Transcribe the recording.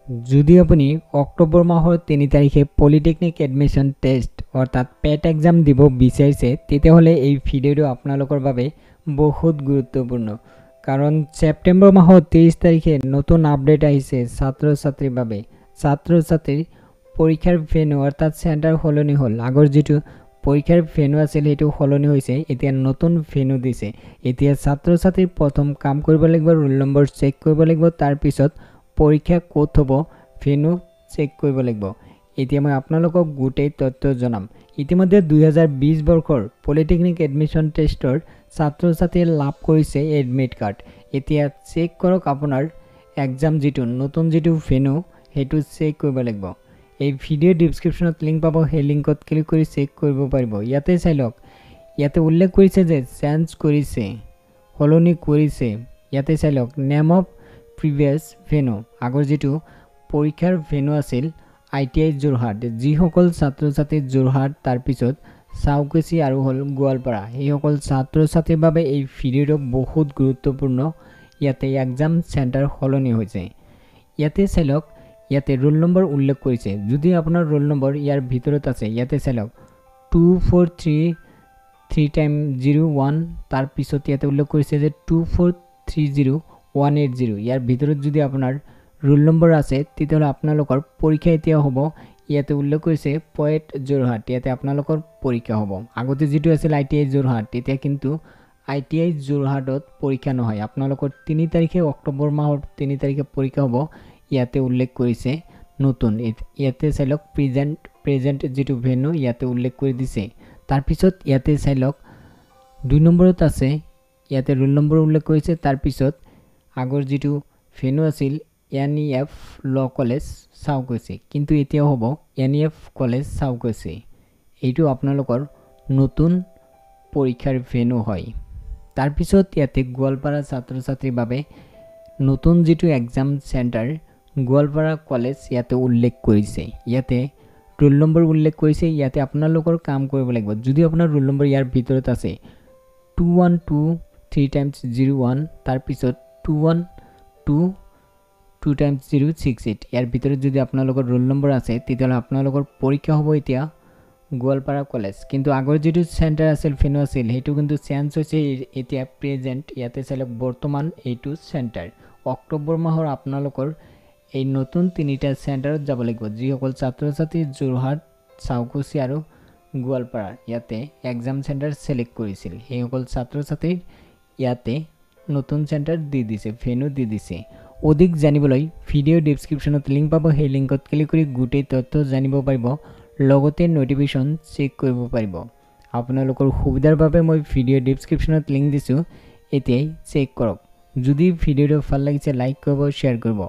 যদি আপুনি অক্টোবৰ মাহৰ ৩ তাৰিখে পলিটেকনিক এডমিশ্যন টেষ্ট অৰ্থাৎ পেট এক্সাম দিব বিচাৰিছে তেতিয়াহ'লে এই ভিডিঅ'টো আপোনালোকৰ বাবে বহুত গুৰুত্বপূৰ্ণ। কাৰণ ছেপ্টেম্বৰ মাহৰ ৩০ তাৰিখে নতুন আপডেট আহিছে ছাত্ৰ-ছাত্ৰীৰ বাবে। ছাত্ৰ-ছাত্ৰীৰ পৰীক্ষাৰ ভেন্যু অৰ্থাৎ চেণ্টাৰ সলনি হ'ল। আগৰ যিটো পৰীক্ষাৰ ভেন্যু আছিল সেইটো সলনি হৈছে, এতিয়া নতুন ভেন্যু দিছে। এতিয়া ছাত্ৰ-ছাত্ৰীৰ প্ৰথম কাম কৰিব লাগিব, ৰোল নম্বৰ চেক কৰিব লাগিব, তাৰপিছত পৰীক্ষা ক'ত হ'ব ভেন্যু চেক কৰিব লাগিব। এতিয়া মই আপোনালোকক গোটেই তথ্য জনাম। ইতিমধ্যে 2020 বৰ্ষৰ পলিটেকনিক এডমিশ্যন টেষ্টৰ ছাত্ৰ-ছাত্ৰীয়ে লাভ কৰিছে এডমিট কাৰ্ড। এতিয়া চেক কৰক আপোনাৰ এক্সাম যিটো নতুন যিটো ভেন্যু সেইটো চেক কৰিব লাগিব। এই ভিডিঅ'ৰ ডিছক্ৰিপশ্যনত লিংক পাব, সেই লিংকত ক্লিক কৰি চেক কৰিব পাৰিব। ইয়াতে চাই লওক, ইয়াতে উল্লেখ কৰিছে যে চেঞ্জ কৰিছে, সলনি কৰিছে। ইয়াতে চাই লওক নেম অফ প্ৰিভিয়াছ ভেন্যু। আগৰ যিটো পৰীক্ষাৰ ভেন্যু আছিল ITI যোৰহাট, যিসকল ছাত্ৰ-ছাত্ৰী যোৰহাট তাৰপিছত চাউকুছি আৰু হ'ল গোৱালপাৰা, সেইসকল ছাত্ৰ-ছাত্ৰীৰ বাবে এই ভিডিঅ'টো বহুত গুৰুত্বপূৰ্ণ। ইয়াতে এক্সাম চেণ্টাৰ সলনি হৈছে। ইয়াতে চাই লওক, ইয়াতে ৰোল নম্বৰ উল্লেখ কৰিছে। যদি আপোনাৰ ৰোল নম্বৰ ইয়াৰ ভিতৰত আছে, ইয়াতে চাই লওক 243301, তাৰপিছত ইয়াতে উল্লেখ কৰিছে যে 2430180। ইয়াৰ ভিতৰত যদি আপোনাৰ ৰোল নম্বৰ আছে তেতিয়াহ'লে আপোনালোকৰ পৰীক্ষা এতিয়া হ'ব। ইয়াতে উল্লেখ কৰিছে পয়েট যোৰহাট, ইয়াতে আপোনালোকৰ পৰীক্ষা হ'ব। আগতে যিটো আছিল ITI যোৰহাট, তেতিয়া কিন্তু ITI যোৰহাটত পৰীক্ষা নহয়। আপোনালোকৰ 3 তাৰিখে অক্টোবৰ মাহৰ 3 তাৰিখে পৰীক্ষা হ'ব। ইয়াতে উল্লেখ কৰিছে নতুন। ইয়াতে চাই লওক প্ৰেজেণ্ট যিটো ভেন্যু ইয়াতে উল্লেখ কৰি দিছে। তাৰপিছত ইয়াতে চাই লওক 2 নম্বৰত আছে, ইয়াতে ৰোল নম্বৰ উল্লেখ কৰিছে। তাৰপিছত আগৰ যিটো ভেন্যু আছিল NEF ল কলেজ চাউকুছি, কিন্তু এতিয়াও হ'ব NEF কলেজ চাউকুছি। এইটো আপোনালোকৰ নতুন পৰীক্ষাৰ ভেন্যু হয়। তাৰপিছত ইয়াতে গোৱালপাৰা ছাত্ৰ-ছাত্ৰীৰ বাবে নতুন যিটো এক্সাম চেণ্টাৰ গোৱালপাৰা কলেজ ইয়াতে উল্লেখ কৰিছে। ইয়াতে ৰোল নম্বৰ উল্লেখ কৰিছে। ইয়াতে আপোনালোকৰ কাম কৰিব লাগিব। যদি আপোনাৰ ৰোল নম্বৰ ইয়াৰ ভিতৰত আছে 2123x01, তাৰপিছত 212 2x068, ইয়াৰ ভিতৰত যদি আপোনালোকৰ ৰোল নম্বৰ আছে তেতিয়াহ'লে আপোনালোকৰ পৰীক্ষা হ'ব এতিয়া গোৱালপাৰা কলেজ। কিন্তু আগৰ যিটো চেণ্টাৰ আছিল ভেন্যু আছিল সেইটো কিন্তু চেঞ্জ হৈছে, এতিয়া প্ৰেজেণ্ট। ইয়াতে চাই লওক বৰ্তমান এইটো চেণ্টাৰ। অক্টোবৰ মাহৰ আপোনালোকৰ এই নতুন 3টা চেণ্টাৰত যাব লাগিব। যিসকল ছাত্ৰ-ছাত্ৰী যোৰহাট, চাউকুছি আৰু গোৱালপাৰা ইয়াতে এক্সাম চেণ্টাৰ ছিলেক্ট কৰিছিল, সেইসকল ছাত্ৰ-ছাত্ৰীৰ ইয়াতে নতুন চেণ্টাৰ দি দিছে, ভেন্যু দি দিছে। অধিক জানিবলৈ ভিডিঅ'ৰ ডিছক্ৰিপশ্যনত লিংক পাব, সেই লিংকত ক্লিক কৰি গোটেই তথ্য জানিব পাৰিব, লগতে ন'টিফিকেশ্যন চেক কৰিব পাৰিব। আপোনালোকৰ সুবিধাৰ বাবে মই ভিডিঅ'ৰ ডিছক্ৰিপশ্যনত লিংক দিছোঁ, এতিয়াই চেক কৰক। যদি ভিডিঅ'টো ভাল লাগিছে লাইক কৰিব, শ্বেয়াৰ কৰিব।